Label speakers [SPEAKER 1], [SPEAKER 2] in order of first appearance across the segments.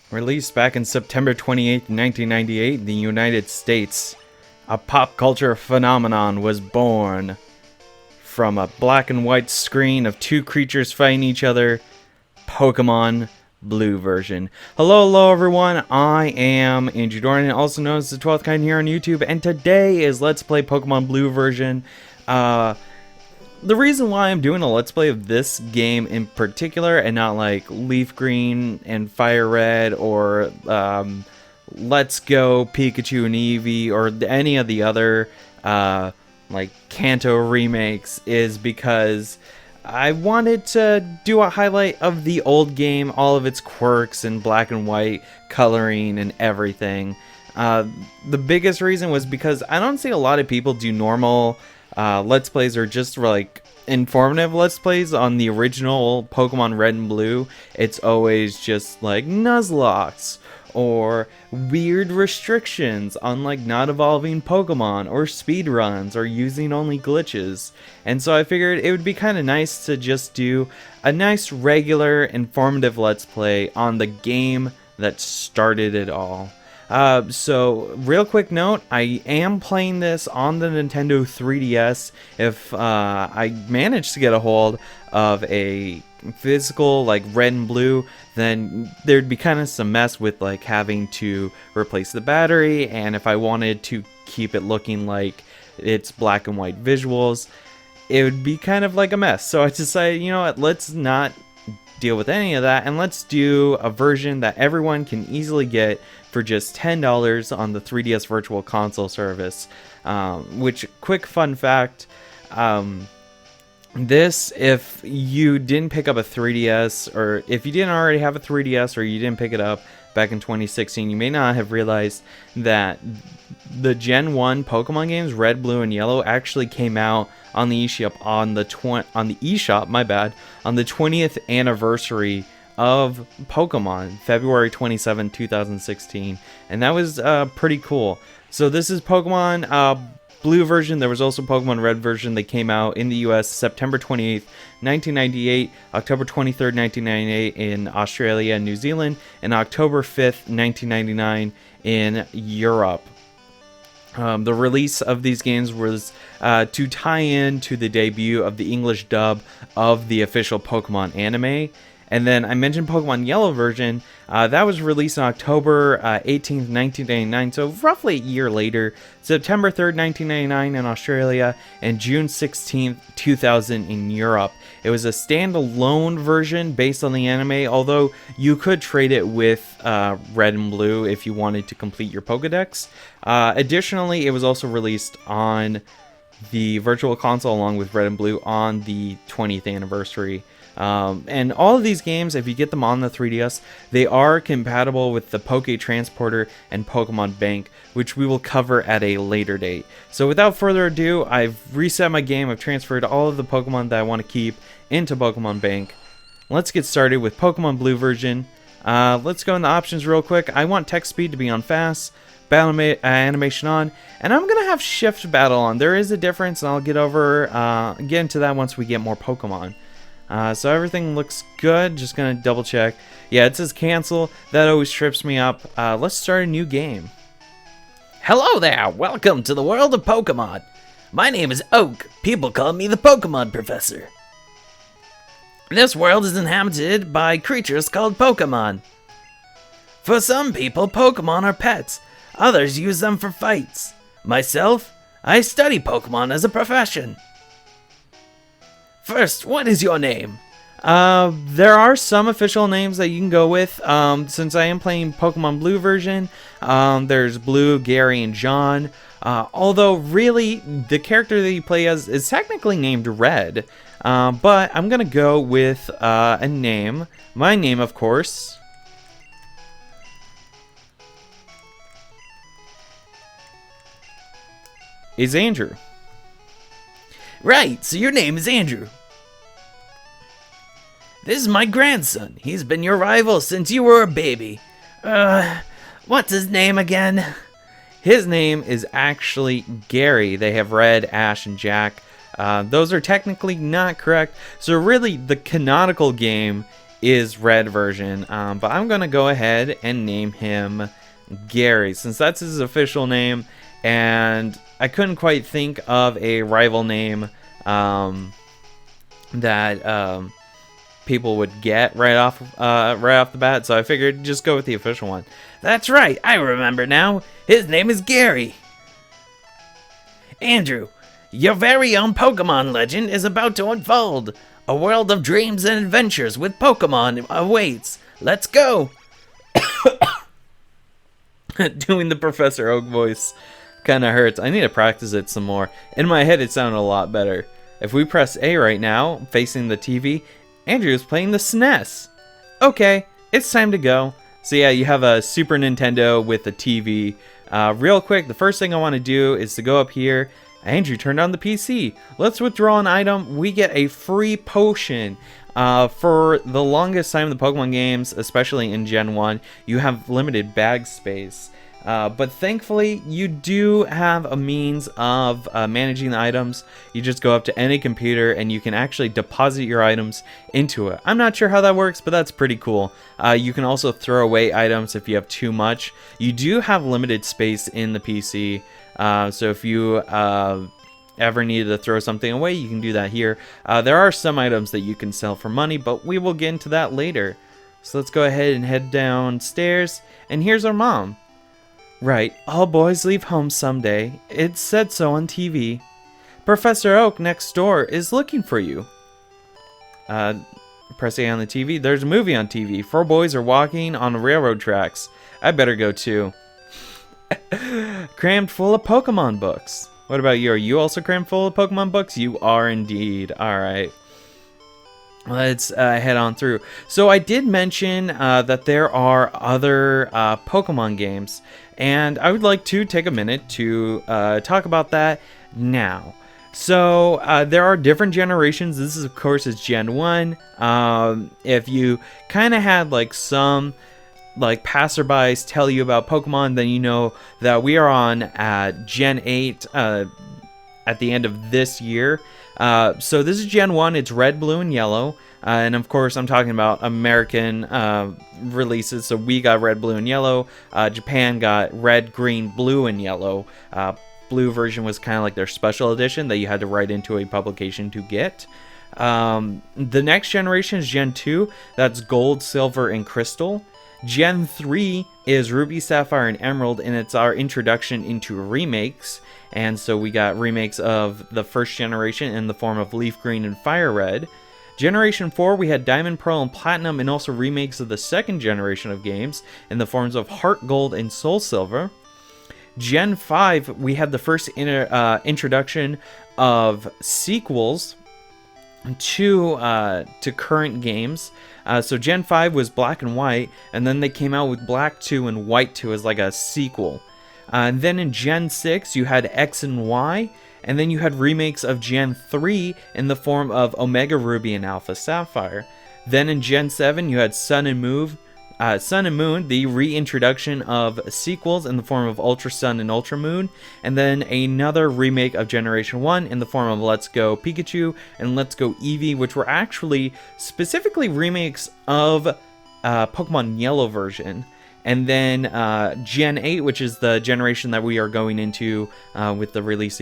[SPEAKER 1] Released back in September 28, 1998 in the United States, a pop culture phenomenon was born from a black and white screen of two creatures fighting each other. Pokemon Blue version. Hello everyone, I am Andrew Dornan, also known as the 12th Kind here on YouTube, and today is Let's Play Pokemon Blue version. The reason why I'm doing a Let's Play of this game in particular, and not like Leaf Green and Fire Red, or Let's Go Pikachu and Eevee, or any of the other like Kanto remakes, is because I wanted to do a highlight of the old game, all of its quirks and black and white coloring and everything. The biggest reason was because I don't see a lot of people do normal Let's Plays or just like informative Let's Plays on the original Pokemon Red and Blue. It's always just like Nuzlocks or weird restrictions on like not evolving Pokemon, or speedruns, or using only glitches. And so I figured it would be kind of nice to just do a nice regular informative Let's Play on the game that started it all. So real quick note, I am playing this on the Nintendo 3DS. If I manage to get a hold of a physical like Red and Blue, then there'd be kind of some mess with like having to replace the battery, and if I wanted to keep it looking like it's black and white visuals, it would be kind of like a mess. So I decided, you know what, let's not deal with any of that, and let's do a version that everyone can easily get for just $10 on the 3DS Virtual Console service. Which, quick fun fact, this, if you didn't pick up a 3DS, or if you didn't already have a 3DS, or you didn't pick it up back in 2016, you may not have realized that the Gen 1 Pokemon games, Red, Blue, and Yellow, actually came out on the eShop on the eShop, my bad, on the 20th anniversary of Pokemon, February 27, 2016, and that was pretty cool. So this is Pokemon Blue version. There was also Pokemon Red version. They came out in the US September 28th, 1998, October 23rd, 1998 in Australia and New Zealand, and October 5th, 1999 in Europe. The release of these games was to tie in to the debut of the English dub of the official Pokemon anime. And then I mentioned Pokemon Yellow version. That was released on October 18th, 1999, so roughly a year later. September 3rd, 1999 in Australia, and June 16th, 2000 in Europe. It was a standalone version based on the anime, although you could trade it with Red and Blue if you wanted to complete your Pokedex. Additionally, it was also released on the Virtual Console along with Red and Blue on the 20th anniversary. And all of these games, if you get them on the 3DS, they are compatible with the Poke Transporter and Pokemon Bank, which we will cover at a later date. So without further ado, I've reset my game. I've transferred all of the Pokemon that I want to keep into Pokemon Bank. Let's get started with Pokemon Blue version. Let's go in the options real quick. I want text speed to be on fast, battle animation on, and I'm gonna have shift battle on. There is a difference, and I'll get into that once we get more Pokemon. So everything looks good. Just gonna double check. Yeah, it says cancel. That always trips me up. Let's start a new game.
[SPEAKER 2] Hello there, welcome to the world of Pokemon. My name is Oak. People call me the Pokemon Professor. This world is inhabited by creatures called Pokemon. For some people, Pokemon are pets. Others use them for fights. Myself, I study Pokemon as a profession. First, what is your name?
[SPEAKER 1] There are some official names that you can go with. Since I am playing Pokemon Blue version, there's Blue, Gary, and John. Although really, the character that you play as is technically named Red. But I'm gonna go with a name. My name, of course, is Andrew.
[SPEAKER 2] Right, so your name is Andrew. This is my grandson. He's been your rival since you were a baby. What's his name again?
[SPEAKER 1] His name is actually Gary. They have Red, Ash, and Jack. Those are technically not correct. So really, the canonical game is red version. But I'm going to go ahead and name him Gary, since that's his official name. And I couldn't quite think of a rival name that people would get right off the bat. So I figured just go with the official one.
[SPEAKER 2] That's right, I remember now. His name is Gary. Andrew, your very own Pokemon legend is about to unfold. A world of dreams and adventures with Pokemon awaits. Let's go!
[SPEAKER 1] Doing the Professor Oak voice kind of hurts. I need to practice it some more. In my head, it sounded a lot better. If we press A right now, facing the TV, Andrew is playing the SNES. Okay, it's time to go. So yeah, you have a Super Nintendo with a TV. Real quick, the first thing I want to do is to go up here. Andrew turned on the PC. Let's withdraw an item. We get a free potion. For the longest time in the Pokemon games, especially in Gen 1, you have limited bag space. But thankfully, you do have a means of managing the items. You just go up to any computer and you can actually deposit your items into it. I'm not sure how that works, but that's pretty cool. You can also throw away items if you have too much. You do have limited space in the PC, so if you ever needed to throw something away, you can do that here. There are some items that you can sell for money, but we will get into that later. So let's go ahead and head downstairs, and here's our mom. Right, all boys leave home someday. It said so on TV. Professor Oak next door is looking for you. Pressing on the TV. There's a movie on TV. 4 boys are walking on the railroad tracks. I better go too. Crammed full of Pokemon books. What about you? Are you also crammed full of Pokemon books? You are indeed. Alright. Let's head on through. So I did mention that there are other Pokemon games, and I would like to take a minute to talk about that now. So there are different generations. This is, of course, is Gen 1. If you kind of had like some like passerbys tell you about Pokemon, then you know that we are on Gen 8 at the end of this year. So this is Gen 1, it's red, blue, and yellow. And of course, I'm talking about American releases. So we got red, blue, and yellow. Japan got red, green, blue, and yellow. Blue version was kind of like their special edition that you had to write into a publication to get. The next generation is Gen 2. That's gold, silver, and crystal. Gen 3 is Ruby, Sapphire, and Emerald, and it's our introduction into remakes. And so we got remakes of the first generation in the form of Leaf Green and Fire Red. Generation 4, we had Diamond, Pearl, and Platinum, and also remakes of the second generation of games in the forms of Heart Gold and Soul Silver. Gen 5, we had the first introduction of sequels to current games. So Gen 5 was Black and White, and then they came out with Black 2 and White 2 as like a sequel. And then in Gen 6, you had X and Y, and then you had remakes of Gen 3 in the form of Omega Ruby and Alpha Sapphire. Then in Gen 7, you had Sun and Moon, the reintroduction of sequels in the form of Ultra Sun and Ultra Moon, and then another remake of Generation 1 in the form of Let's Go Pikachu and Let's Go Eevee, which were actually specifically remakes of Pokemon Yellow version. And then Gen 8, which is the generation that we are going into with the release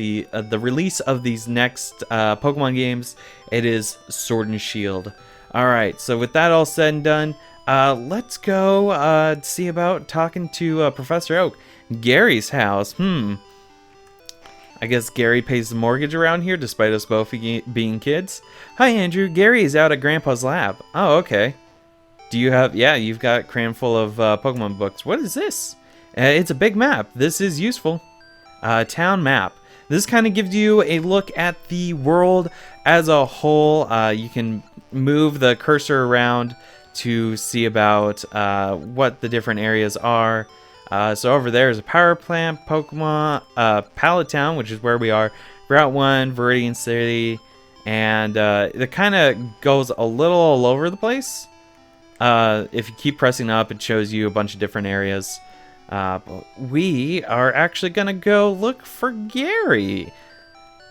[SPEAKER 1] of these next Pokemon games, it is Sword and Shield. Alright, so with that all said and done, let's go see about talking to Professor Oak. Gary's house. I guess Gary pays the mortgage around here despite us both being kids. Hi, Andrew. Gary is out at Grandpa's lab. Oh, okay. Do you have... Yeah, you've got crammed full of Pokemon books. What is this? It's a big map. This is useful. Town map. This kind of gives you a look at the world as a whole. You can move the cursor around to see about what the different areas are. So over there is a power plant, Pokemon, Pallet Town, which is where we are, Route 1, Viridian City, and it kind of goes a little all over the place. If you keep pressing up, it shows you a bunch of different areas. But we are actually going to go look for Gary.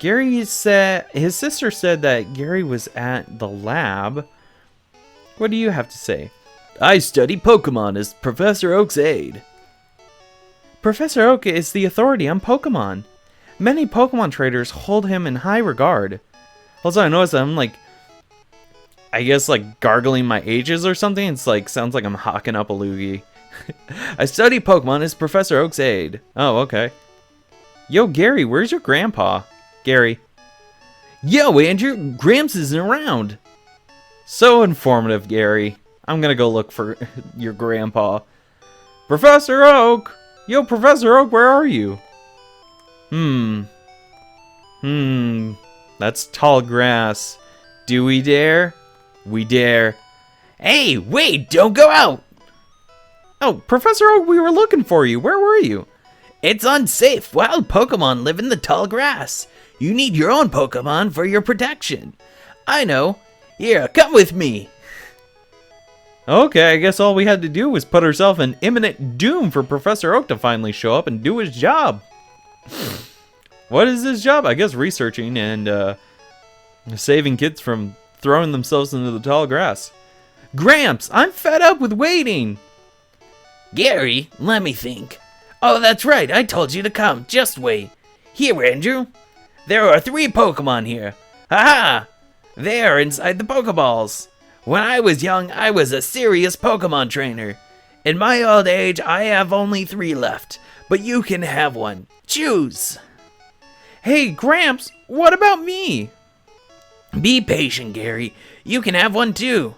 [SPEAKER 1] Gary said, his sister said that Gary was at the lab. What do you have to say?
[SPEAKER 2] I study Pokemon as Professor Oak's aide.
[SPEAKER 1] Professor Oak is the authority on Pokemon. Many Pokemon traders hold him in high regard. Also, I noticed that I'm I guess gargling my H's or something. It's sounds like I'm hawking up a loogie. I study Pokemon as Professor Oak's aide. Oh, okay. Yo, Gary, where's your grandpa? Gary.
[SPEAKER 2] Yo, Andrew, Gramps isn't around.
[SPEAKER 1] So informative, Gary. I'm gonna go look for your grandpa. Professor Oak! Yo, Professor Oak, where are you? That's tall grass. Do we dare? We dare.
[SPEAKER 2] Hey, wait, don't go out!
[SPEAKER 1] Oh, Professor Oak, we were looking for you. Where were you?
[SPEAKER 2] It's unsafe. Wild Pokemon live in the tall grass. You need your own Pokemon for your protection. I know. Here, come with me.
[SPEAKER 1] Okay, I guess all we had to do was put ourselves in imminent doom for Professor Oak to finally show up and do his job. What is his job? I guess researching and saving kids from throwing themselves into the tall grass. Gramps, I'm fed up with waiting.
[SPEAKER 2] Gary, let me think. Oh, that's right. I told you to come. Just wait. Here, Andrew. There are 3 Pokemon here. Haha! They are inside the Pokeballs. When I was young, I was a serious Pokemon trainer. In my old age, I have only 3 left, but you can have one. Choose.
[SPEAKER 1] Hey, Gramps, what about me?
[SPEAKER 2] Be patient, Gary. You can have one too.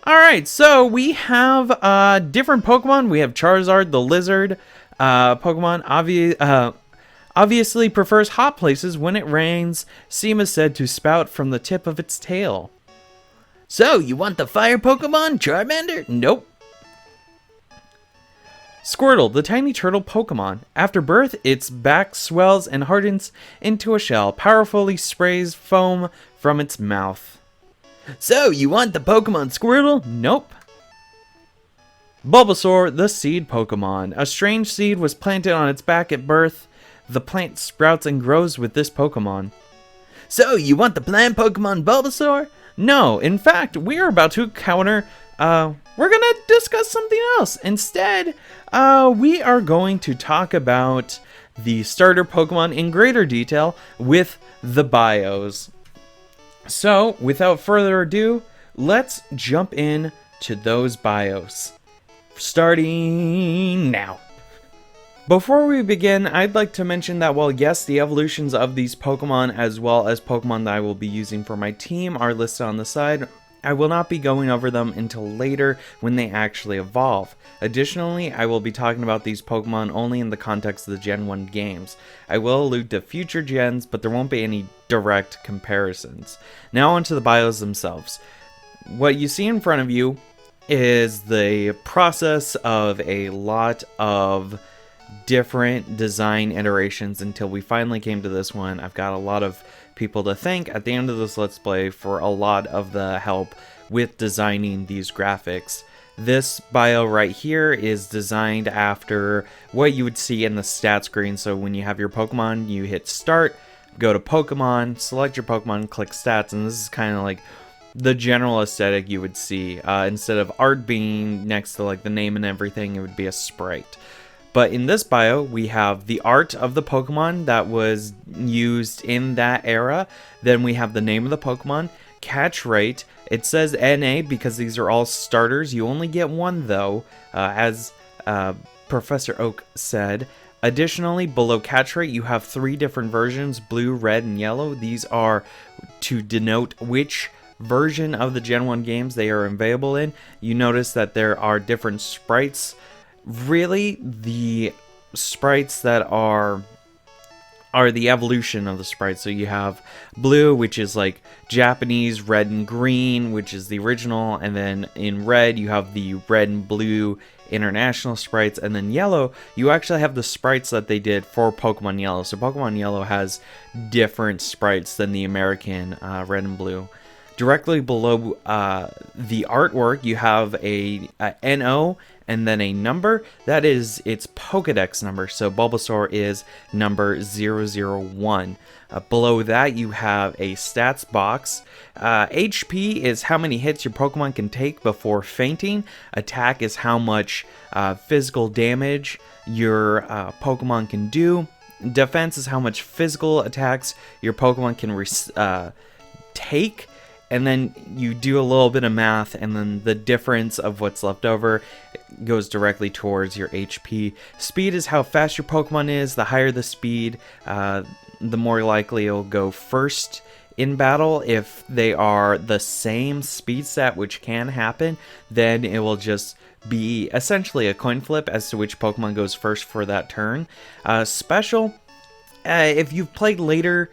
[SPEAKER 1] Alright, so we have different Pokemon. We have Charizard, the lizard. Pokemon obviously prefers hot places. When it rains, steam is said to spout from the tip of its tail.
[SPEAKER 2] So, you want the fire Pokemon, Charmander? Nope.
[SPEAKER 1] Squirtle, the tiny turtle Pokemon. After birth, its back swells and hardens into a shell, powerfully sprays foam from its mouth.
[SPEAKER 2] So, you want the Pokemon Squirtle?
[SPEAKER 1] Nope. Bulbasaur, the seed Pokemon. A strange seed was planted on its back at birth. The plant sprouts and grows with this Pokemon.
[SPEAKER 2] So, you want the plant Pokemon Bulbasaur?
[SPEAKER 1] No, in fact, we are about to counter, we're gonna discuss something else. Instead, we are going to talk about the starter Pokemon in greater detail with the bios. So, without further ado, let's jump in to those bios. Starting now. Before we begin, I'd like to mention that while yes, the evolutions of these Pokemon as well as Pokemon that I will be using for my team are listed on the side, I will not be going over them until later when they actually evolve. Additionally, I will be talking about these Pokemon only in the context of the Gen 1 games. I will allude to future gens, but there won't be any direct comparisons. Now onto the bios themselves. What you see in front of you is the process of a lot of different design iterations until we finally came to this one. I've got a lot of people to thank at the end of this Let's Play for a lot of the help with designing these graphics. This bio right here is designed after what you would see in the stat screen. So when you have your Pokemon, you hit start, go to Pokemon, select your Pokemon, click stats, and this is kind of like the general aesthetic you would see. Instead of art being next to like the name and everything, it would be a sprite. But in this bio, we have the art of the Pokemon that was used in that era. Then we have the name of the Pokemon, catch rate. It says NA because these are all starters. You only get one though, as Professor Oak said. Additionally, below catch rate, you have 3 different versions, blue, red, and yellow. These are to denote which version of the Gen 1 games they are available in. You notice that there are different sprites. Really, the sprites that are the evolution of the sprites. So you have blue, which is like Japanese, red and green, which is the original, and then in red you have the red and blue international sprites, and then yellow you actually have the sprites that they did for Pokemon Yellow. So Pokemon Yellow has different sprites than the American red and blue. Directly below the artwork, you have a NO and then a number. That is its Pokedex number. So Bulbasaur is number 001. Below that, you have a stats box. HP is how many hits your Pokemon can take before fainting. Attack is how much physical damage your Pokemon can do. Defense is how much physical attacks your Pokemon can take. And then you do a little bit of math, and then the difference of what's left over goes directly towards your HP. Speed is how fast your Pokemon is. The higher the speed, the more likely it'll go first in battle. If they are the same speed stat, which can happen, then it will just be essentially a coin flip as to which Pokemon goes first for that turn. Special, if you've played later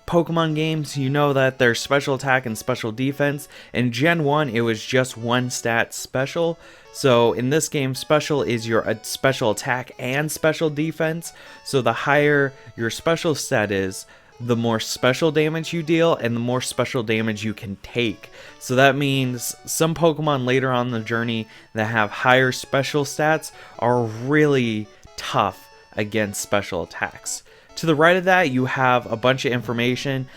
[SPEAKER 1] Pokemon games, you know that there's special attack and special defense. In Gen 1, it was just one stat special. So in this game, special is your special attack and special defense. So the higher your special stat is, the more special damage you deal and the more special damage you can take. So that means some Pokemon later on in the journey that have higher special stats are really tough against special attacks. To the right of that, you have a bunch of information.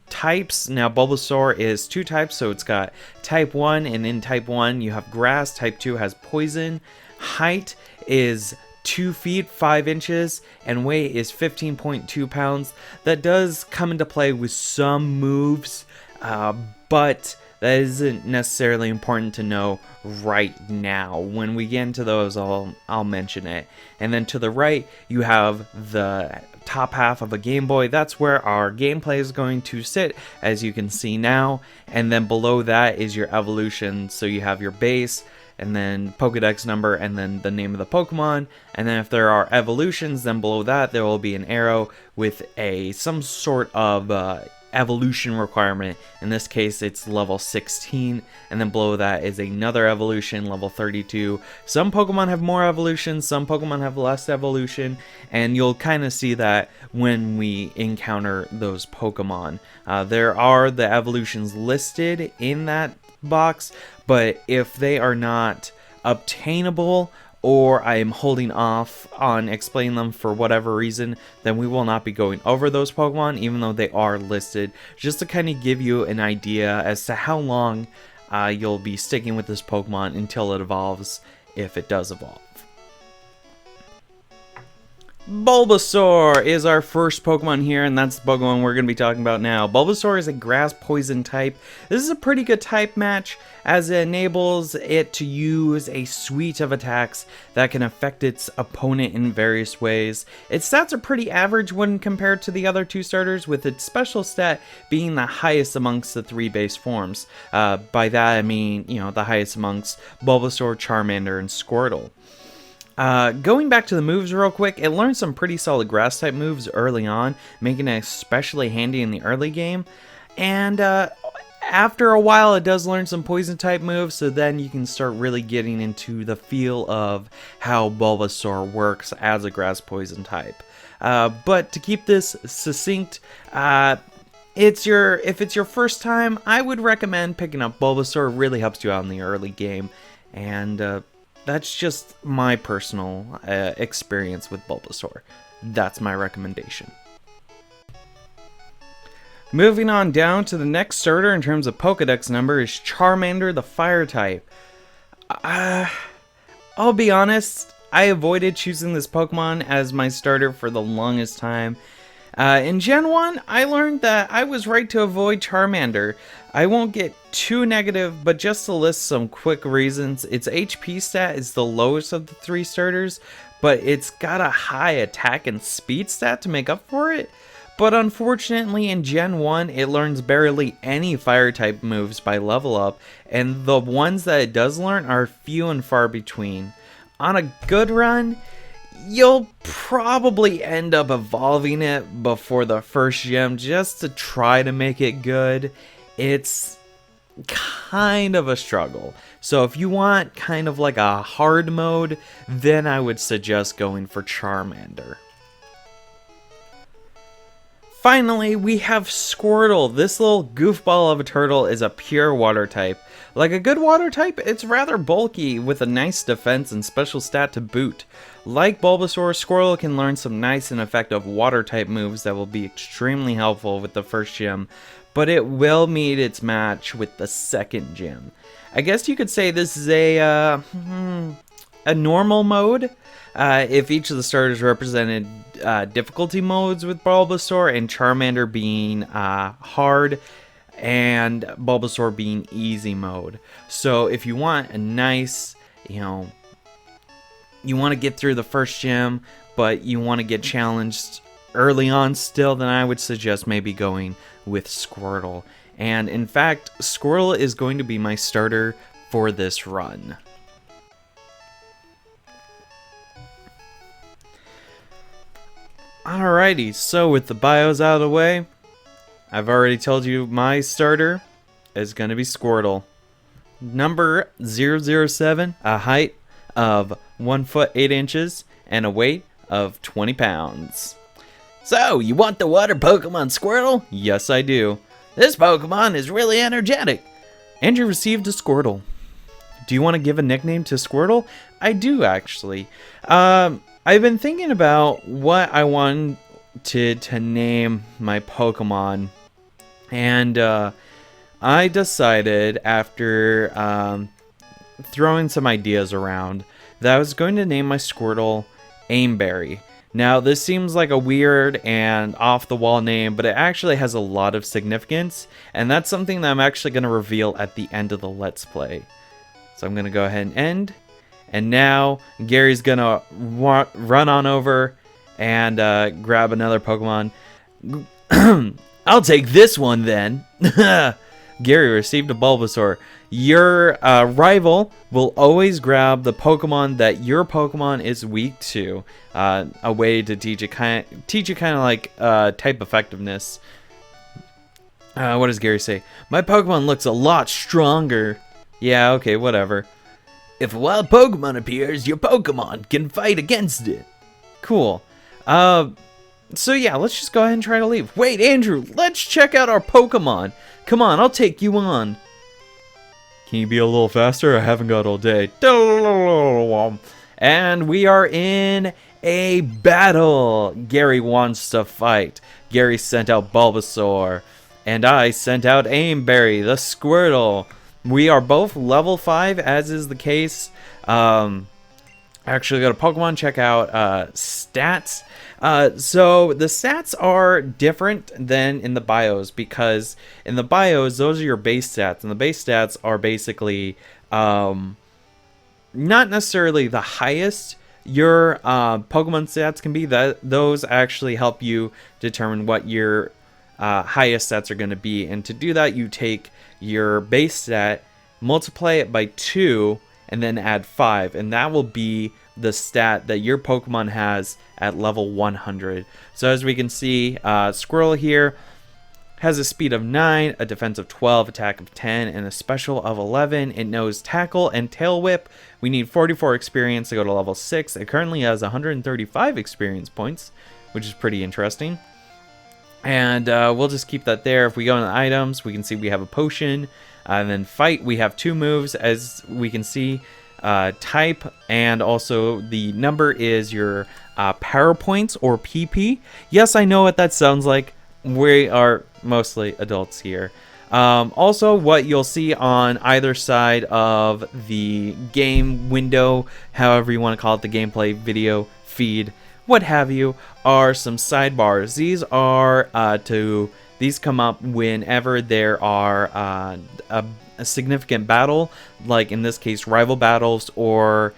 [SPEAKER 1] Types, now Bulbasaur is 2 types, so it's got type 1, and in type 1 you have grass, type 2 has poison. Height is 2 feet 5 inches, and weight is 15.2 pounds. That does come into play with some moves, but that isn't necessarily important to know right now. When we get into those, I'll mention it. And then to the right, you have the top half of a Game Boy. That's where our gameplay is going to sit, as you can see now. And then below that is your evolution. So you have your base, and then Pokedex number, and then the name of the Pokemon. And then if there are evolutions, then below that there will be an arrow with some sort of evolution requirement. In this case, it's level 16, and then below that is another evolution, level 32. Some Pokemon have more evolution, some Pokemon have less evolution, and you'll kind of see that when we encounter those Pokemon. There are the evolutions listed in that box, but if they are not obtainable, or I am holding off on explaining them for whatever reason, then we will not be going over those Pokemon, even though they are listed, just to kind of give you an idea as to how long you'll be sticking with this Pokemon until it evolves, if it does evolve. Bulbasaur is our first Pokemon here, and that's the Pokemon we're going to be talking about now. Bulbasaur is a grass poison type. This is a pretty good type match, as it enables it to use a suite of attacks that can affect its opponent in various ways. Its stats are pretty average when compared to the other 2 starters, with its special stat being the highest amongst the 3 base forms. By that I mean, the highest amongst Bulbasaur, Charmander, and Squirtle. Going back to the moves real quick, it learns some pretty solid grass type moves early on, making it especially handy in the early game. And after a while, it does learn some poison type moves, so then you can start really getting into the feel of how Bulbasaur works as a grass poison type. But to keep this succinct, if it's your first time, I would recommend picking up Bulbasaur. It really helps you out in the early game, and that's just my personal experience with Bulbasaur. That's my recommendation. Moving on down to the next starter in terms of Pokedex number is Charmander, the fire type. I'll be honest, I avoided choosing this Pokemon as my starter for the longest time. In Gen 1, I learned that I was right to avoid Charmander. I won't get too negative, but just to list some quick reasons, its HP stat is the lowest of the 3 starters, but it's got a high attack and speed stat to make up for it. But unfortunately, in Gen 1, it learns barely any fire-type moves by level up, and the ones that it does learn are few and far between. On a good run, you'll probably end up evolving it before the first gym just to try to make it good. It's kind of a struggle. So if you want kind of like a hard mode, then I would suggest going for Charmander. Finally, we have Squirtle. This little goofball of a turtle is a pure water type. Like a good water type, it's rather bulky with a nice defense and special stat to boot. Like Bulbasaur, Squirtle can learn some nice and effective water type moves that will be extremely helpful with the first gym, but it will meet its match with the second gym. I guess you could say this is a normal mode. If each of the starters represented difficulty modes, with Bulbasaur and Charmander being hard and Bulbasaur being easy mode. So if you want a nice, you want to get through the first gym, but you want to get challenged early on still, then I would suggest maybe going with Squirtle. And in fact, Squirtle is going to be my starter for this run. Alrighty, so with the bios out of the way, I've already told you my starter is going to be Squirtle. Number 007, a height of 1 foot 8 inches, and a weight of 20 pounds.
[SPEAKER 2] So, you want the water Pokemon Squirtle?
[SPEAKER 1] Yes, I do.
[SPEAKER 2] This Pokemon is really energetic.
[SPEAKER 1] Andrew received a Squirtle. Do you want to give a nickname to Squirtle? I do, actually. I've been thinking about what I wanted to name my Pokemon, and I decided after throwing some ideas around that I was going to name my Squirtle Aimberry. Now, this seems like a weird and off-the-wall name, but it actually has a lot of significance, and that's something that I'm actually going to reveal at the end of the Let's Play. So I'm going to go ahead and end. And now, Gary's gonna run on over and grab another Pokemon.
[SPEAKER 2] I'll take this one then.
[SPEAKER 1] Gary received a Bulbasaur. Your rival will always grab the Pokemon that your Pokemon is weak to. A way to teach it kind of like type effectiveness. What does Gary say? My Pokemon looks a lot stronger. Yeah, okay, whatever.
[SPEAKER 2] If a wild Pokemon appears, your Pokemon can fight against it.
[SPEAKER 1] Cool. So yeah, let's just go ahead and try to leave. Wait, Andrew, let's check out our Pokemon. Come on, I'll take you on. Can you be a little faster? I haven't got all day. And we are in a battle. Gary wants to fight. Gary sent out Bulbasaur. And I sent out Aimberry, the Squirtle. We are both level 5, as is the case. Actually, go to Pokemon, check out stats. So the stats are different than in the bios, because in the bios, those are your base stats. And the base stats are basically not necessarily the highest your Pokemon stats can be. Those actually help you determine what your highest stats are going to be. And to do that, you take your base stat, multiply it by 2, and then add 5, and that will be the stat that your Pokemon has at level 100. So as we can see, Squirrel here has a speed of 9, a defense of 12, attack of 10, and a special of 11. It knows Tackle and Tail Whip. We need 44 experience to go to level 6. It currently has 135 experience points, which is pretty interesting. And we'll just keep that there. If we go into items, we can see we have a potion. And then fight, we have 2 moves, as we can see. Type, and also the number is your power points, or PP. Yes, I know what that sounds like. We are mostly adults here. Also, what you'll see on either side of the game window, however you want to call it, the gameplay video feed, what have you, are some sidebars. These come up whenever there are a significant battle, like in this case rival battles, or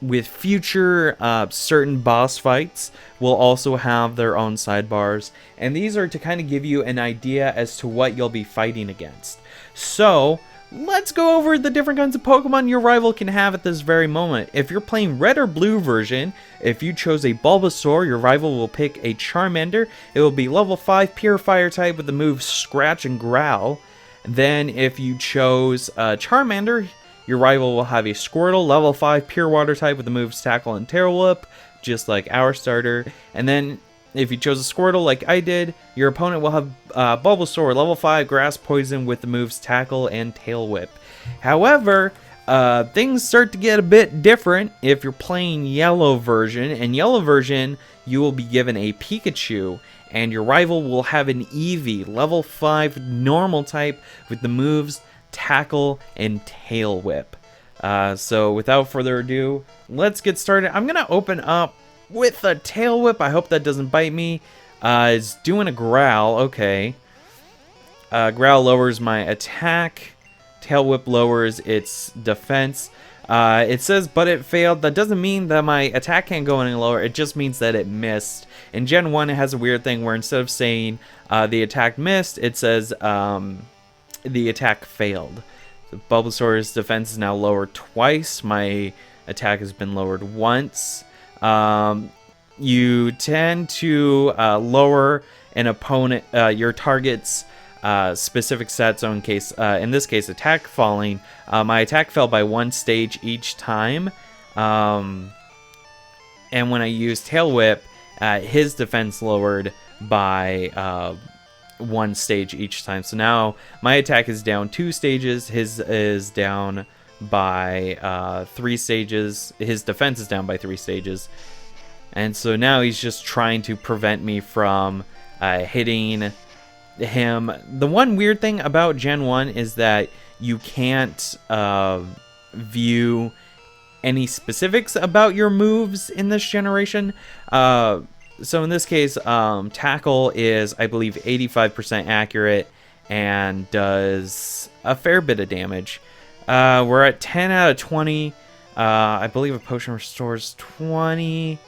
[SPEAKER 1] with future certain boss fights will also have their own sidebars, and these are to kind of give you an idea as to what you'll be fighting against. So let's go over the different kinds of Pokemon your rival can have at this very moment. If you're playing red or blue version, if you chose a Bulbasaur, your rival will pick a Charmander. It will be level 5 pure fire type with the moves Scratch and Growl. Then if you chose Charmander, your rival will have a Squirtle, level 5 pure water type with the moves Tackle and Tail Whip, just like our starter. And then If you chose a Squirtle like I did, your opponent will have Bulbasaur, level 5, Grass Poison with the moves Tackle and Tail Whip. However, things start to get a bit different if you're playing Yellow version. In Yellow version, you will be given a Pikachu, and your rival will have an Eevee, level 5 normal type with the moves Tackle and Tail Whip. So without further ado, let's get started. I'm going to open up with a Tail Whip. I hope that doesn't bite me. It's doing a Growl. Okay. Growl lowers my attack. Tail Whip lowers its defense. It says, but it failed. That doesn't mean that my attack can't go any lower. It just means that it missed. In Gen 1, it has a weird thing where instead of saying the attack missed, it says the attack failed. So Bulbasaur's defense is now lowered twice. My attack has been lowered once. You tend to lower an opponent, your target's specific stats. So in this case, attack falling. My attack fell by 1 stage each time. And when I used Tail Whip, his defense lowered by 1 stage each time. So now my attack is down 2 stages. His is down by 3 stages. His defense is down by 3 stages. And so now he's just trying to prevent me from hitting him. The one weird thing about Gen 1 is that you can't view any specifics about your moves in this generation. So in this case, Tackle is, I believe, 85% accurate and does a fair bit of damage. We're at 10 out of 20. I believe a potion restores 20.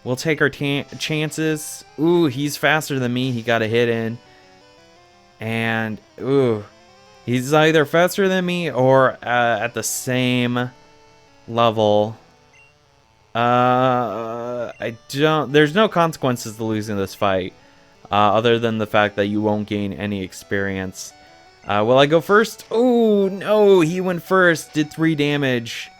[SPEAKER 1] We'll take our chances. Ooh, he's faster than me. He got a hit in. And, ooh, he's either faster than me or at the same level. There's no consequences to losing this fight, other than the fact that you won't gain any experience. Will I go first? Oh, no, he went first, did 3 damage.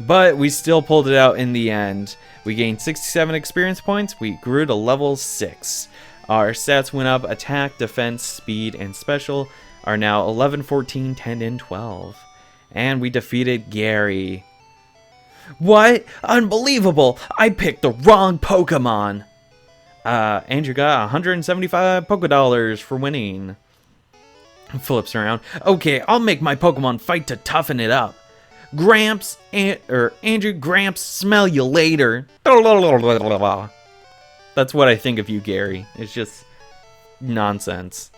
[SPEAKER 1] But we still pulled it out in the end. We gained 67 experience points. We grew to level 6. Our stats went up. Attack, defense, speed, and special are now 11, 14, 10, and 12. And we defeated Gary. What? Unbelievable! I picked the wrong Pokemon! Andrew got 175 Pokedollars for winning. Flips around. Okay, I'll make my Pokemon fight to toughen it up. Gramps, Andrew Gramps, smell you later. That's what I think of you, Gary. It's just nonsense.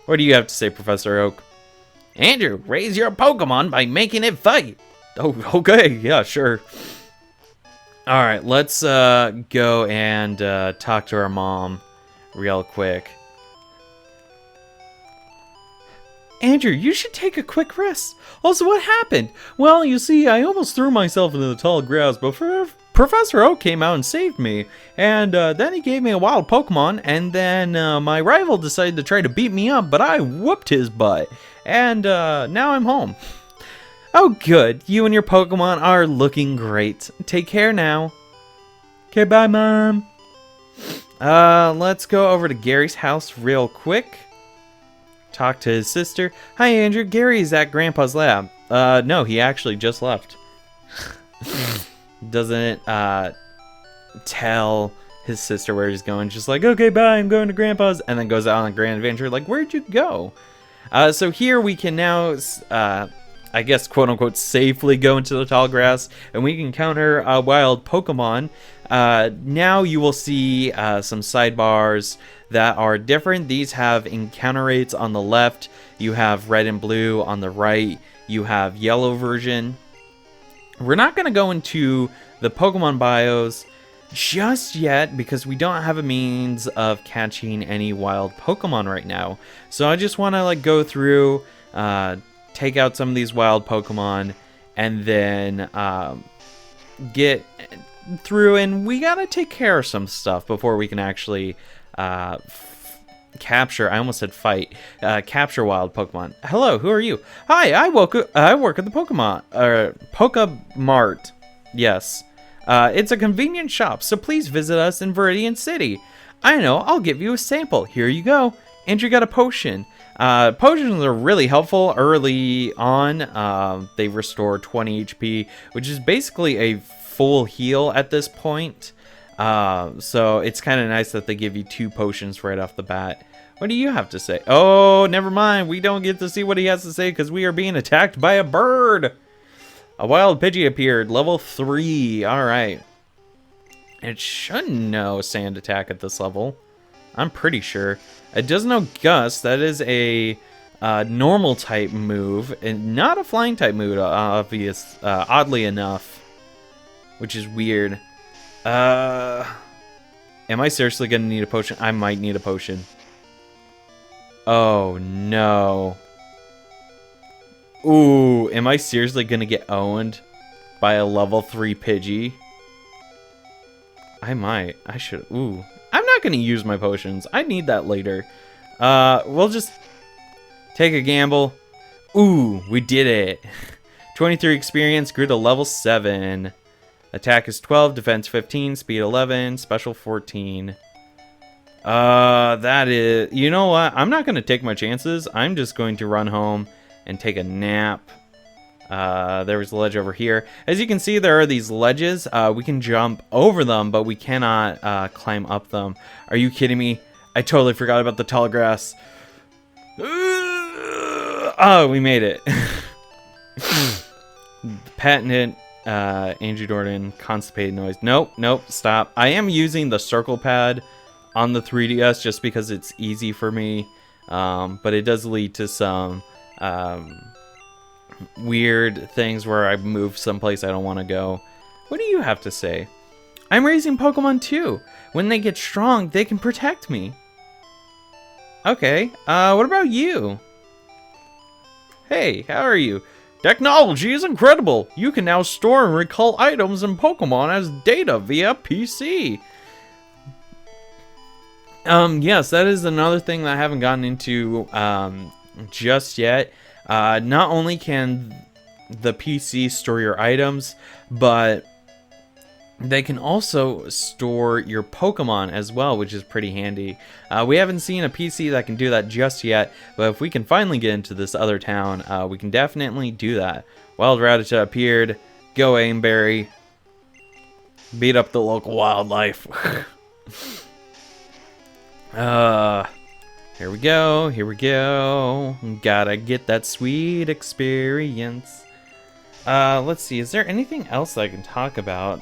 [SPEAKER 1] What do you have to say, Professor Oak?
[SPEAKER 2] Andrew, raise your Pokemon by making it fight.
[SPEAKER 1] Oh, okay. Yeah, sure. All right, let's go and talk to our mom real quick. Andrew, you should take a quick rest. Also, what happened? Well, you see, I almost threw myself into the tall grass, but Professor Oak came out and saved me. And then he gave me a wild Pokemon, and then my rival decided to try to beat me up, but I whooped his butt. And now I'm home. Oh, good. You and your Pokemon are looking great. Take care now. Okay, bye, Mom. Let's go over to Gary's house real quick. Talk to his sister. Hi, Andrew. Gary's at Grandpa's lab. No, he actually just left. Doesn't tell his sister where he's going. Just like, okay, bye, I'm going to Grandpa's. And then goes out on a grand adventure. Like, where'd you go? So here we can now, I guess, quote-unquote, safely go into the tall grass. And we can encounter a wild Pokemon. Now you will see some sidebars that are different. These have encounter rates on the left. You have red and blue on the right. You have yellow version. We're not going to go into the Pokemon bios just yet because we don't have a means of catching any wild Pokemon right now. So I just want to like go through, take out some of these wild Pokemon, and then get through, and we gotta take care of some stuff before we can actually capture, I almost said fight, capture wild Pokemon. Hello, who are you? Hi, I work at the Pokemon, Poke Mart. Yes. It's a convenient shop, so please visit us in Viridian City. I know, I'll give you a sample. Here you go. Andrew got a potion. Potions are really helpful early on. They restore 20 HP, which is basically a full heal at this point. So it's kind of nice that they give you 2 potions right off the bat. What do you have to say? Oh, never mind. We don't get to see what he has to say because we are being attacked by a bird. A wild Pidgey appeared, level 3. All right. It should know sand attack at this level. I'm pretty sure. It does know gust. That is a normal type move and not a flying type move, oddly enough, which is weird. Am I seriously gonna need a potion? I might need a potion. Oh no. Ooh, am I seriously gonna get owned by a level 3 Pidgey? I might. I should. Ooh. I'm not gonna use my potions. I need that later. We'll just take a gamble. Ooh, we did it. 23 experience grew to level 7. Attack is 12, defense 15, speed 11, special 14. That is... You know what? I'm not going to take my chances. I'm just going to run home and take a nap. There was a ledge over here. As you can see, there are these ledges. We can jump over them, but we cannot climb up them. Are you kidding me? I totally forgot about the tall grass. Oh, we made it. Patented Andrew Jordan constipated noise. Nope, stop. I am using the circle pad on the 3DS just because it's easy for me, but it does lead to some weird things where I move someplace I don't want to go. What do you have to say? I'm raising Pokemon too. When they get strong, they can protect me. Okay, what about you? Hey, how are you? Technology is incredible! You can now store and recall items and Pokemon as data via PC. Yes, that is another thing that I haven't gotten into just yet. Not only can the PC store your items, but they can also store your Pokemon as well, which is pretty handy. We haven't seen a PC that can do that just yet, but if we can finally get into this other town, we can definitely do that. Wild Rattata appeared. Go Aimberry. Beat up the local wildlife. Here we go. Gotta get that sweet experience. Let's see, is there anything else I can talk about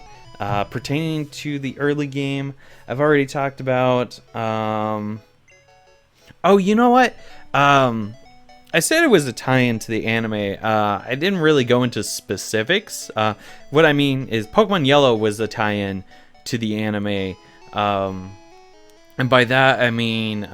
[SPEAKER 1] pertaining to the early game? I've already talked about, oh, you know what? I said it was a tie-in to the anime. I didn't really go into specifics. What I mean is Pokemon Yellow was a tie-in to the anime. And by that, I mean,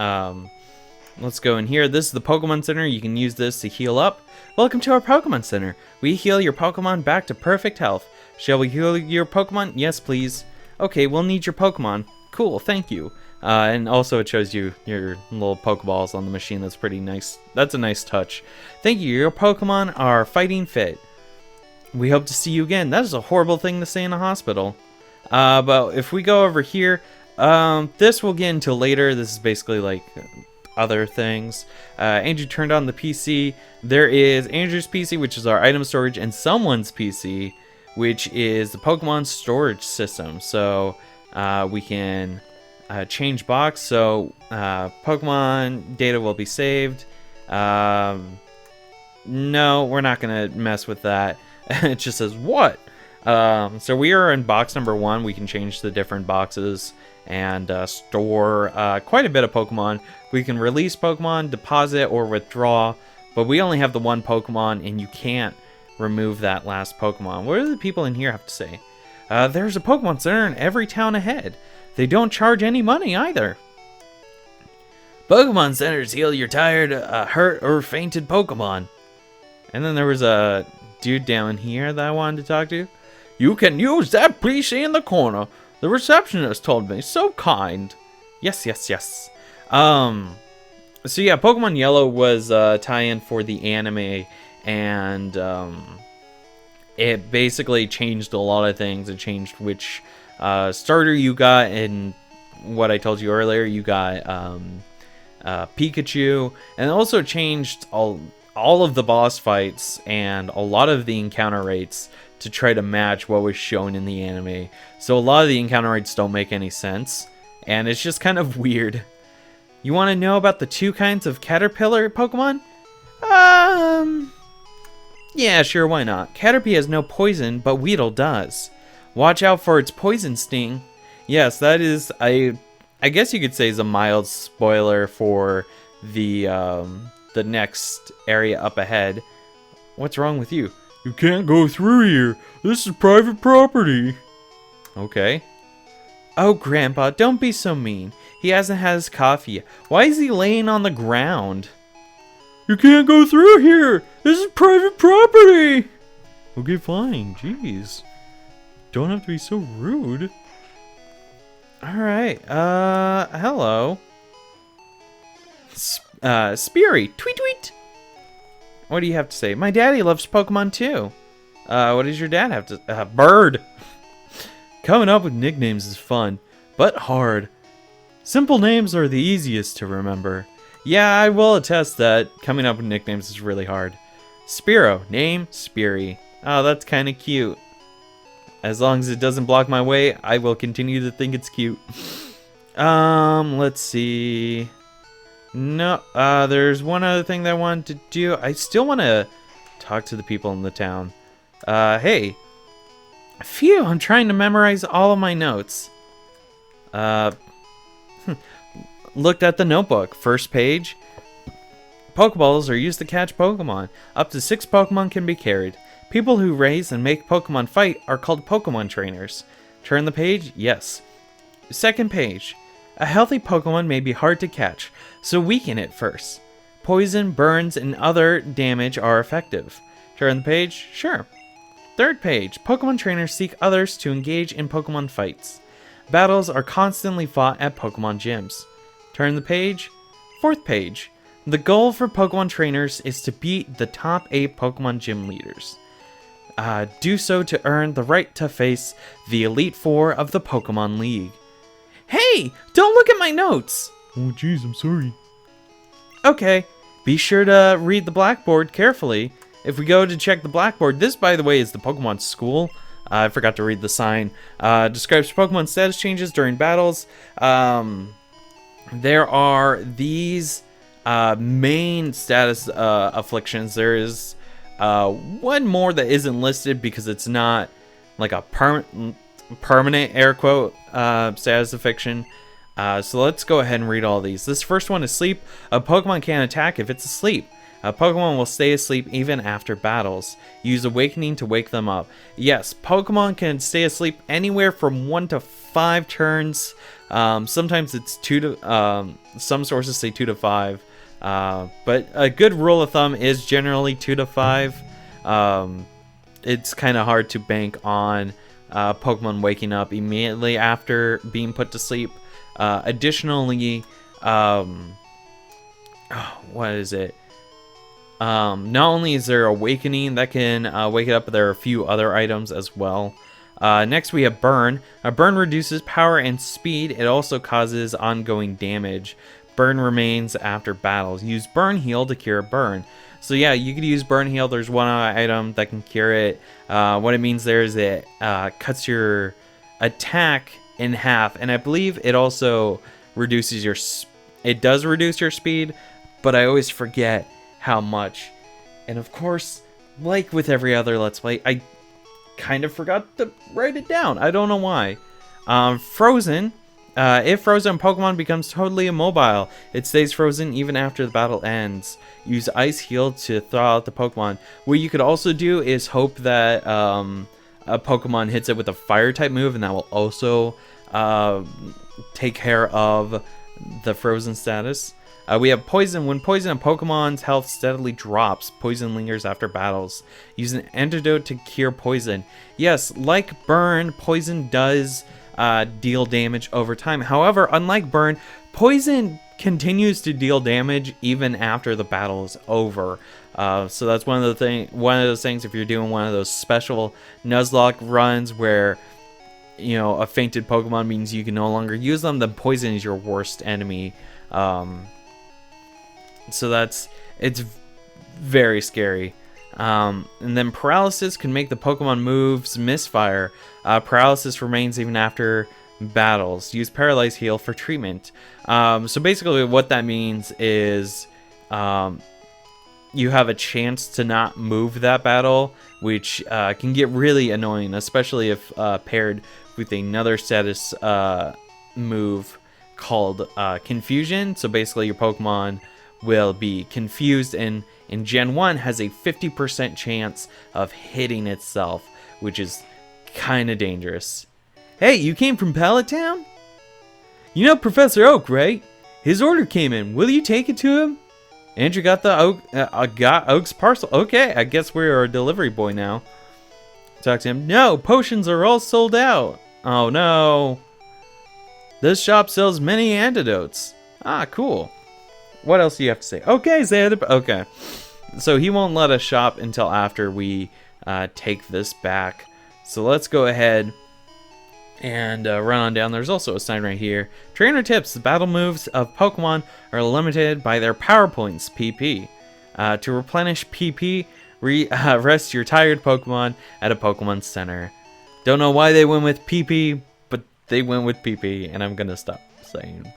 [SPEAKER 1] let's go in here. This is the Pokemon Center. You can use this to heal up. Welcome to our Pokemon Center. We heal your Pokemon back to perfect health. Shall we heal your Pokemon? Yes, please. Okay, we'll need your Pokemon. Cool, thank you. And also it shows you your little Pokeballs on the machine. That's pretty nice. That's a nice touch. Thank you. Your Pokemon are fighting fit. We hope to see you again. That is a horrible thing to say in a hospital. But if we go over here, this we'll get into later. This is basically like other things. Andrew turned on the PC. There is Andrew's PC, which is our item storage, and someone's PC, which is the Pokemon storage system. So we can change box. So Pokemon data will be saved. No, we're not gonna mess with that. It just says what? So we are in box number 1. We can change the different boxes and store quite a bit of Pokemon. We can release Pokemon, deposit, or withdraw, but we only have the one Pokemon, and you can't remove that last Pokemon. What do the people in here have to say? There's a Pokemon Center in every town ahead. They don't charge any money either. Pokemon Centers heal your tired, hurt, or fainted Pokemon. And then there was a dude down here that I wanted to talk to. You can use that PC in the corner. The receptionist told me. So kind. Yes. So yeah, Pokemon Yellow was a tie-in for the anime, and it basically changed a lot of things. It changed which starter you got, and what I told you earlier, you got Pikachu, and it also changed all of the boss fights and a lot of the encounter rates to try to match what was shown in the anime. So a lot of the encounter rates don't make any sense, and it's just kind of weird. You want to know about the 2 kinds of caterpillar Pokemon? Yeah, sure, why not? Caterpie has no poison, but Weedle does. Watch out for its poison sting. Yes, that is, I guess you could say, is a mild spoiler for the next area up ahead. What's wrong with you? You can't go through here. This is private property. Okay. Oh, Grandpa, don't be so mean. He hasn't had his coffee yet. Why is he laying on the ground? You can't go through here. This is private property. Okay, fine. Jeez. Don't have to be so rude. Alright, hello. Speary, tweet tweet. What do you have to say? My daddy loves Pokemon too. What does your dad have to... Bird! Coming up with nicknames is fun, but hard. Simple names are the easiest to remember. Yeah, I will attest that coming up with nicknames is really hard. Spearow, name, Speary. Oh, that's kind of cute. As long as it doesn't block my way, I will continue to think it's cute. Let's see. No, there's one other thing that I wanted to do. I still want to talk to the people in the town. Hey. Phew, I'm trying to memorize all of my notes. Looked at the notebook. First page. Pokeballs are used to catch Pokemon. Up to 6 Pokemon can be carried. People who raise and make Pokemon fight are called Pokemon trainers. Turn the page? Yes. Second page. A healthy Pokemon may be hard to catch, so weaken it first. Poison, burns, and other damage are effective. Turn the page? Sure. Third page. Pokemon trainers seek others to engage in Pokemon fights. Battles are constantly fought at Pokemon gyms. Turn the page? Fourth page. The goal for Pokemon trainers is to beat the top 8 Pokemon gym leaders. Do so to earn the right to face the Elite Four of the Pokemon League. Hey! Don't look at my notes! Oh jeez, I'm sorry. Okay, be sure to read the blackboard carefully. If we go to check the blackboard, this, by the way, is the Pokemon School. I forgot to read the sign. Describes Pokemon status changes during battles. There are these main status afflictions. There is one more that isn't listed because it's not like a permanent air quote status affliction. So let's go ahead and read all these. This first one is sleep. A Pokemon can't attack if it's asleep. A Pokemon will stay asleep even after battles. Use Awakening to wake them up. Yes, Pokemon can stay asleep anywhere from 1 to 5 turns. Sometimes it's 2 to... some sources say 2 to 5. But a good rule of thumb is generally 2 to 5. It's kind of hard to bank on Pokemon waking up immediately after being put to sleep. Additionally, what is it? Not only is there Awakening that can wake it up, but there are a few other items as well. Next we have Burn. A Burn reduces power and speed. It also causes ongoing damage. Burn remains after battles. Use Burn Heal to cure Burn. So yeah, you could use Burn Heal. There's one item that can cure it. What it means there is it cuts your attack in half, and I believe it also reduces your... It does reduce your speed, but I always forget how much. And of course, like with every other Let's Play, I kind of forgot to write it down. I don't know why. Frozen. If frozen, Pokemon becomes totally immobile. It stays frozen even after the battle ends. Use Ice Heal to thaw out the Pokemon. What you could also do is hope that a Pokemon hits it with a fire type move, and that will also take care of the frozen status. We have Poison. When poison, a Pokemon's health steadily drops. Poison lingers after battles. Use an antidote to cure poison. Yes, like Burn, poison does deal damage over time. However, unlike Burn, poison continues to deal damage even after the battle is over. So that's one of those things. If you're doing one of those special Nuzlocke runs where a fainted Pokemon means you can no longer use them, then poison is your worst enemy. So it's very scary. And then paralysis can make the Pokemon moves misfire. Paralysis remains even after battles. Use Paralyze Heal for treatment. So basically what that means is you have a chance to not move that battle, which can get really annoying, especially if paired with another status move called Confusion. So basically your Pokemon will be confused, and in Gen 1 has a 50% chance of hitting itself, which is kind of dangerous. Hey, you came from Pallet Town? You know Professor Oak, right? His order came in. Will you take it to him? Andrew got got Oak's parcel. Okay, I guess we're a delivery boy now. Talk to him. No, potions are all sold out. Oh no. This shop sells many antidotes. Ah, cool. What else do you have to say? Okay, okay. So he won't let us shop until after we take this back. So let's go ahead and run on down. There's also a sign right here. Trainer tips: the battle moves of Pokemon are limited by their power points, PP. To replenish PP, rest your tired Pokemon at a Pokemon Center. Don't know why they went with PP, but they went with PP, and I'm gonna stop saying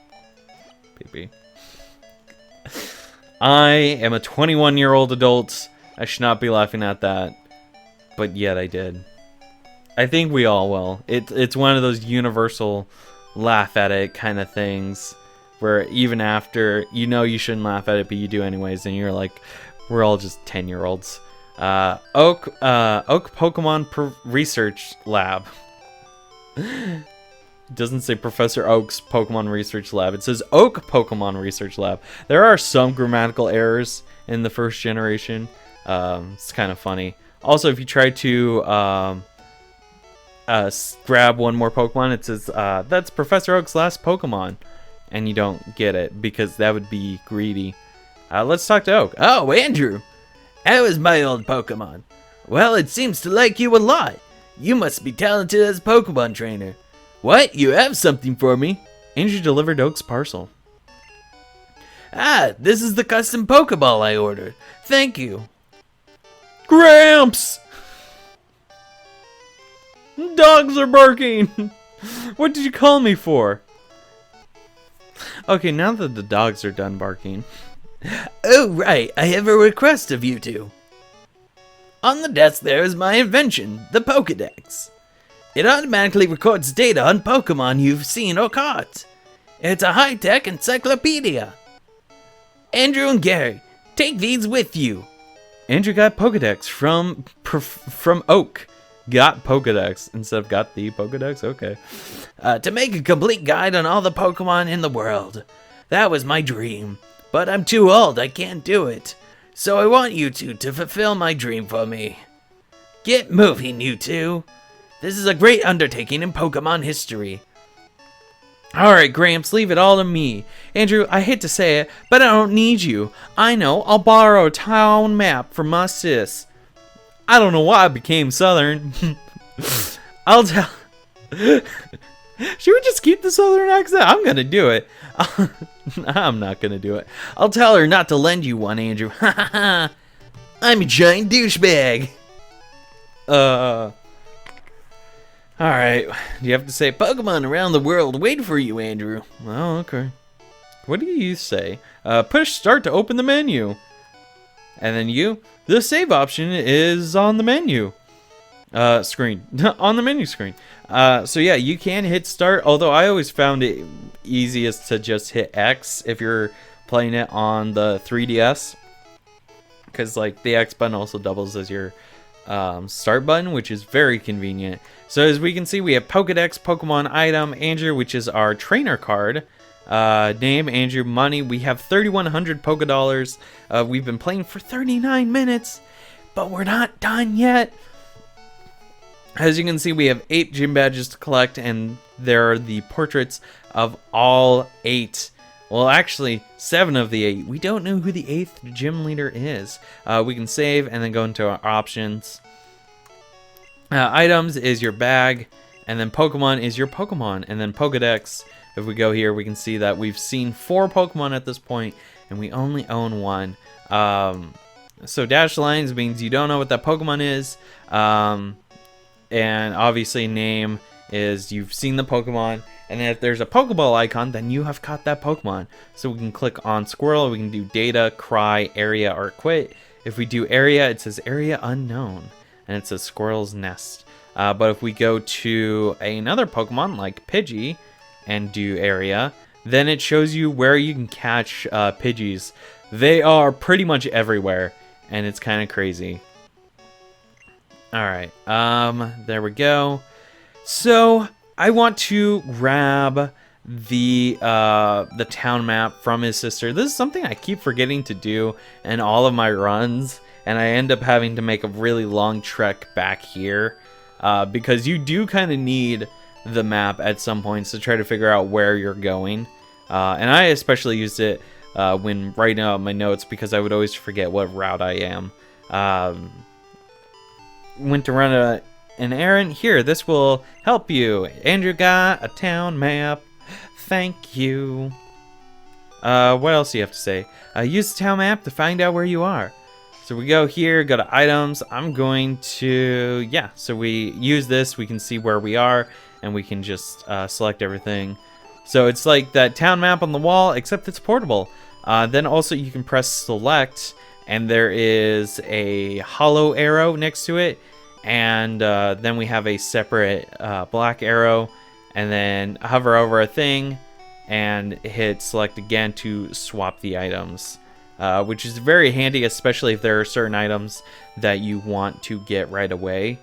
[SPEAKER 1] PP. I am a 21-year-old adult. I should not be laughing at that, but yet I did. I think we all will. It's one of those universal laugh at it kind of things, where even after you shouldn't laugh at it, but you do anyways, and you're like, we're all just 10-year-olds. Oak Pokemon Research Lab. It doesn't say Professor Oak's Pokemon Research Lab. It says Oak Pokemon Research Lab. There are some grammatical errors in the first generation. It's kind of funny. Also, if you try to grab one more Pokemon, it says that's Professor Oak's last Pokemon, and you don't get it because that would be greedy. Let's talk to Oak.
[SPEAKER 2] Oh, Andrew, how is my old Pokemon? Well, it seems to like you a lot. You must be talented as a Pokemon trainer. What? You have something for me?
[SPEAKER 1] Andrew delivered Oak's parcel.
[SPEAKER 2] Ah, this is the custom Pokeball I ordered. Thank you.
[SPEAKER 1] Gramps! Dogs are barking! What did you call me for? Okay, now that the dogs are done barking.
[SPEAKER 2] Oh, right. I have a request of you two. On the desk there is my invention, the Pokedex. It automatically records data on Pokemon you've seen or caught. It's a high-tech encyclopedia. Andrew and Gary, take these with you.
[SPEAKER 1] Andrew got Pokedex from Oak. Got Pokedex instead of got the Pokedex? Okay.
[SPEAKER 2] To make a complete guide on all the Pokemon in the world. That was my dream. But I'm too old, I can't do it. So I want you two to fulfill my dream for me. Get moving, you two. This is a great undertaking in Pokemon history.
[SPEAKER 1] Alright, Gramps, leave it all to me. Andrew, I hate to say it, but I don't need you. I know, I'll borrow a town map from my sis. I don't know why I became Southern. I'll tell... Should we just keep the Southern accent? I'm gonna do it. I'm not gonna do it. I'll tell her not to lend you one, Andrew. I'm a giant douchebag. Alright, you have to say, Pokemon around the world wait for you, Andrew. Oh, okay. What do you say? Push start to open the menu. And then the save option is on the menu. Screen. On the menu screen. So yeah, you can hit start, although I always found it easiest to just hit X if you're playing it on the 3DS. Because like the X button also doubles as your start button, which is very convenient. So as we can see, we have Pokedex, Pokemon item, Andrew, which is our trainer card. Name, Andrew, money. We have 3,100 Pokedollars. We've been playing for 39 minutes, but we're not done yet. As you can see, we have 8 gym badges to collect, and there are the portraits of all 8 Well, actually, 7 of the 8. We don't know who the 8th gym leader is. We can save and then go into our options. Items is your bag, and then Pokemon is your Pokemon, and then Pokedex. If we go here, we can see that we've seen 4 Pokemon at this point, and we only own 1. So dash lines means you don't know what that Pokemon is, and obviously name is you've seen the Pokemon, and if there's a Pokeball icon, then you have caught that Pokemon. So we can click on Squirrel, we can do Data, Cry, Area, or Quit. If we do Area, it says Area Unknown, and it says Squirrel's Nest. But if we go to another Pokemon like Pidgey and do Area, then it shows you where you can catch Pidgeys. They are pretty much everywhere, and it's kind of crazy. Alright, there we go. So I want to grab the town map from his sister. This is something I keep forgetting to do in all of my runs, and I end up having to make a really long trek back here, because you do kind of need the map at some points to try to figure out where you're going. And I especially used it when writing out my notes, because I would always forget what route I am. Went to run an errand. Here, this will help you. Andrew got a town map. Thank you. What else do you have to say? Use the town map to find out where you are. So we go here, go to items. I'm going to, yeah, so we use this. We can see where we are, and we can just select everything. So it's like that town map on the wall, except it's portable. Then also you can press select, and there is a hollow arrow next to it. And then we have a separate black arrow, and then hover over a thing and hit select again to swap the items, which is very handy, especially if there are certain items that you want to get right away.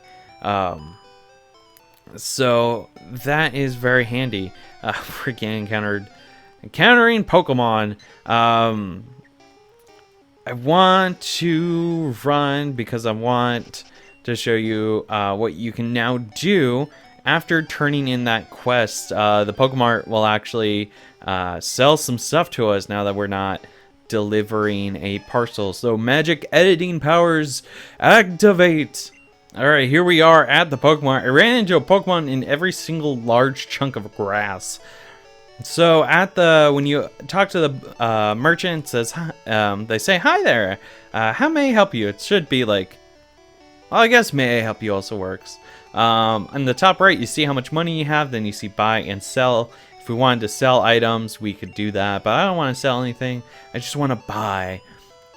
[SPEAKER 1] So that is very handy. Freaking encountering Pokemon. I want to run because I want to show you what you can now do after turning in that quest. The Pokemart will actually sell some stuff to us now that we're not delivering a parcel. So magic editing powers activate. Alright, here we are at the Pokemart. I ran into a Pokemon in every single large chunk of grass. So at when you talk to the merchant, it says, they say, "Hi there, how may I help you?" It should be like, well, I guess "may I help you" also works. On the top right, you see how much money you have, then you see buy and sell. If we wanted to sell items, we could do that, but I don't want to sell anything. I just want to buy.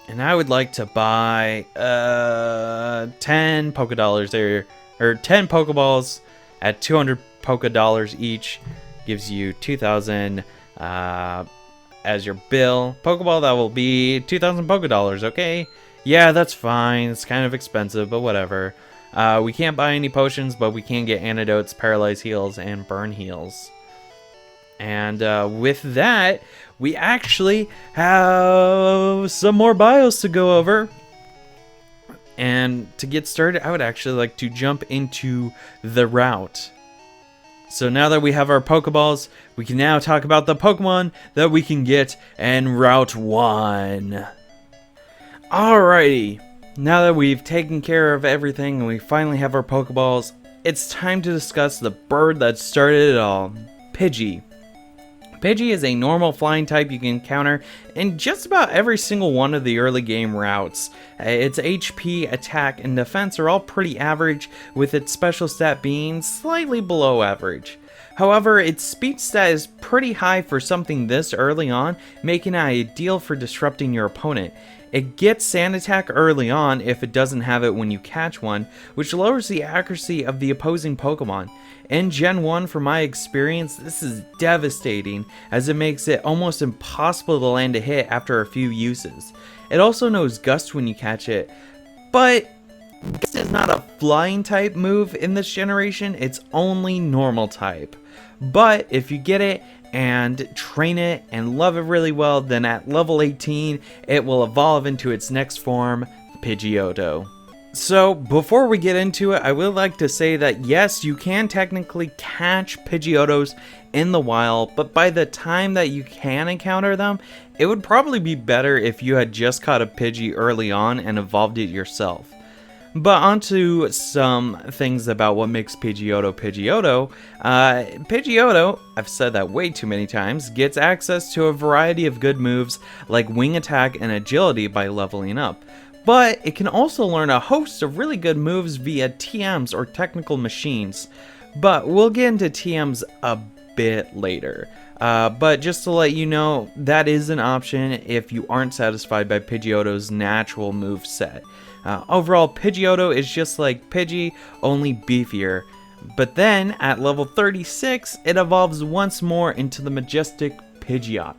[SPEAKER 1] And I would like to buy 10 Pokedollars there, or 10 Pokeballs at 200 Pokedollars each. Gives you 2,000 as your bill. Pokeball, that will be 2,000 Pokedollars, okay? Yeah, that's fine. It's kind of expensive, but whatever. We can't buy any potions, but we can get antidotes, paralyze heals, and burn heals. And with that, we actually have some more bios to go over. And to get started, I would actually like to jump into the route. So now that we have our Pokeballs, we can now talk about the Pokemon that we can get in Route 1. Alrighty, now that we've taken care of everything and we finally have our Pokeballs, it's time to discuss the bird that started it all, Pidgey. Pidgey is a normal flying type you can encounter in just about every single one of the early game routes. Its HP, attack, and defense are all pretty average, with its special stat being slightly below average. However, its speed stat is pretty high for something this early on, making it ideal for disrupting your opponent. It gets Sand Attack early on if it doesn't have it when you catch one, which lowers the accuracy of the opposing Pokemon. In Gen 1, from my experience, this is devastating, as it makes it almost impossible to land a hit after a few uses. It also knows Gust when you catch it, but Gust is not a flying type move in this generation, it's only normal type. But if you get it and train it and love it really well, then at level 18, it will evolve into its next form, Pidgeotto. So, before we get into it, I would like to say that yes, you can technically catch Pidgeotos in the wild, but by the time that you can encounter them, it would probably be better if you had just caught a Pidgey early on and evolved it yourself. But onto some things about what makes Pidgeotto Pidgeotto. Pidgeotto, I've said that way too many times, gets access to a variety of good moves like Wing Attack and Agility by leveling up. But it can also learn a host of really good moves via TMs or technical machines. But we'll get into TMs a bit later. But just to let you know, that is an option if you aren't satisfied by Pidgeotto's natural move set. Overall, Pidgeotto is just like Pidgey, only beefier. But then, at level 36, it evolves once more into the majestic Pidgeot.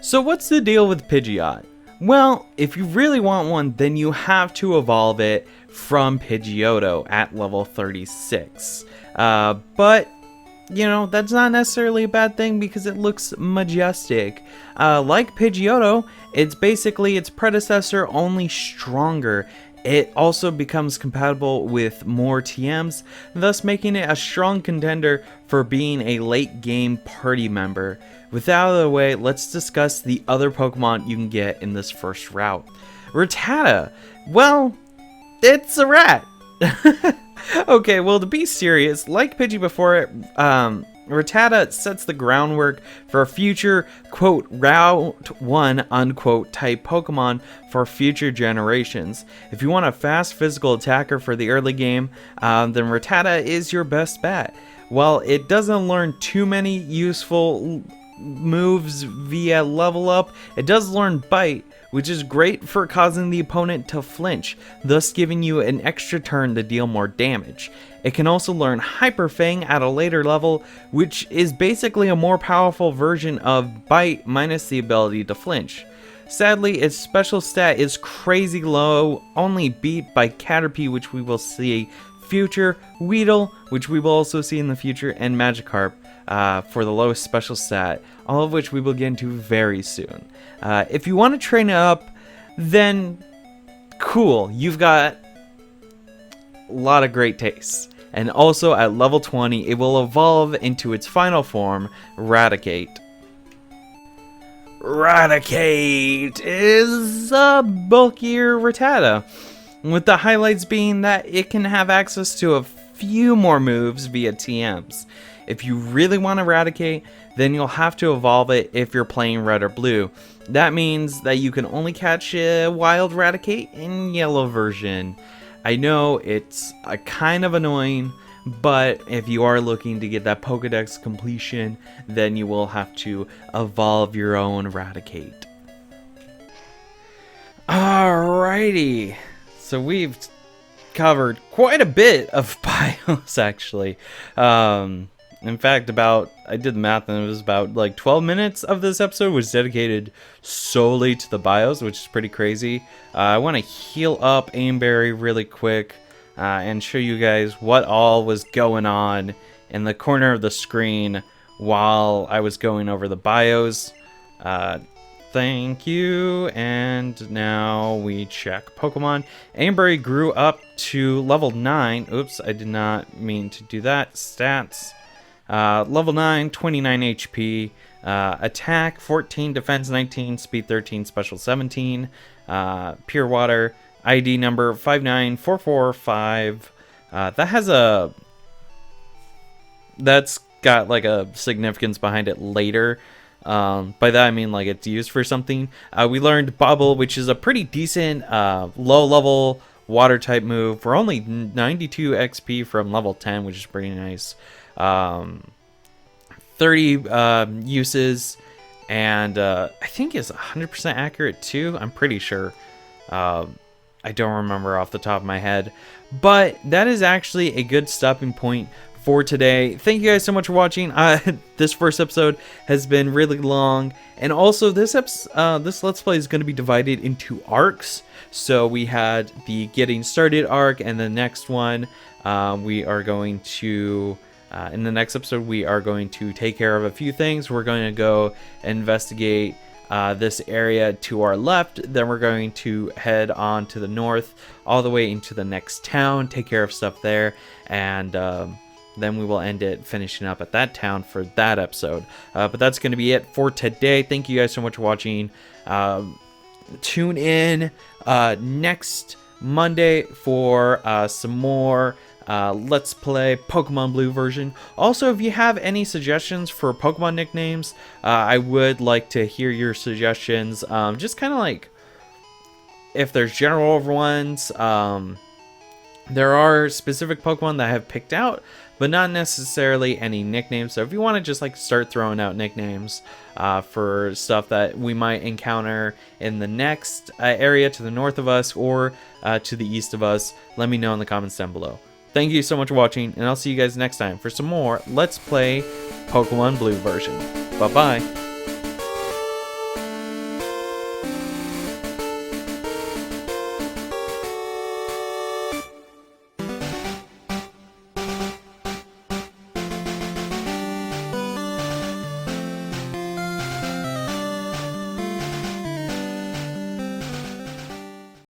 [SPEAKER 1] So what's the deal with Pidgeot? Well, if you really want one, then you have to evolve it from Pidgeotto at level 36. But you know, that's not necessarily a bad thing because it looks majestic. Like Pidgeotto, it's basically its predecessor, only stronger. It also becomes compatible with more TMs, thus making it a strong contender for being a late game party member. With that out of the way, let's discuss the other Pokemon you can get in this first route. Rattata. Well, it's a rat. Okay, well, to be serious, like Pidgey before it, Rattata sets the groundwork for a future, quote, Route 1, unquote, type Pokemon for future generations. If you want a fast physical attacker for the early game, then Rattata is your best bet. While it doesn't learn too many useful moves via level up, it does learn Bite, which is great for causing the opponent to flinch, thus giving you an extra turn to deal more damage. It can also learn Hyper Fang at a later level, which is basically a more powerful version of Bite minus the ability to flinch. Sadly, its special stat is crazy low, only beat by Caterpie, which we will see future, Weedle, which we will also see in the future, and Magikarp for the lowest special stat, all of which we will get into very soon. If you want to train it up, then cool, you've got a lot of great tastes. And also at level 20, it will evolve into its final form, Raticate. Raticate is a bulkier Rattata, with the highlights being that it can have access to a few more moves via TMs. If you really want to Raticate, then you'll have to evolve it if you're playing red or blue. That means that you can only catch a wild Raticate in yellow version. I know it's kind of annoying, but if you are looking to get that Pokedex completion, then you will have to evolve your own Raticate. Alrighty, so we've covered quite a bit of bios actually. In fact, I did the math and it was about like 12 minutes of this episode was dedicated solely to the bios, which is pretty crazy. I want to heal up Aimberry really quick and show you guys what all was going on in the corner of the screen while I was going over the bios. Thank you, and now we check Pokemon. Aimberry grew up to level 9. Oops, I did not mean to do that. Stats. Level 9, 29 HP, attack 14, defense 19, speed 13, special 17, pure water, ID number 59445. That's got like a significance behind it later. By that I mean like it's used for something. We learned Bubble, which is a pretty decent low level water type move for only 92 XP from level 10, which is pretty nice. 30 uses, and I think it's 100% accurate too. I'm pretty sure. I don't remember off the top of my head, but that is actually a good stopping point for today. Thank you guys so much for watching. This first episode has been really long, and also this Let's Play is going to be divided into arcs. So we had the Getting Started arc, and the next one we are going to in the next episode we are going to take care of a few things. We're going to go investigate this area to our left. Then we're going to head on to the north all the way into the next town, take care of stuff there, and then we will end it finishing up at that town for that episode. But that's going to be it for today. Thank you guys so much for watching. Tune in next Monday for some more Let's Play Pokemon Blue version. Also, if you have any suggestions for Pokemon nicknames, I would like to hear your suggestions. Just kind of like if there's general ones. There are specific Pokemon that I have picked out, but not necessarily any nicknames. So if you want to just like start throwing out nicknames for stuff that we might encounter in the next area to the north of us or to the east of us, let me know in the comments down below. Thank you so much for watching, and I'll see you guys next time for some more Let's Play Pokemon Blue version. Bye-bye.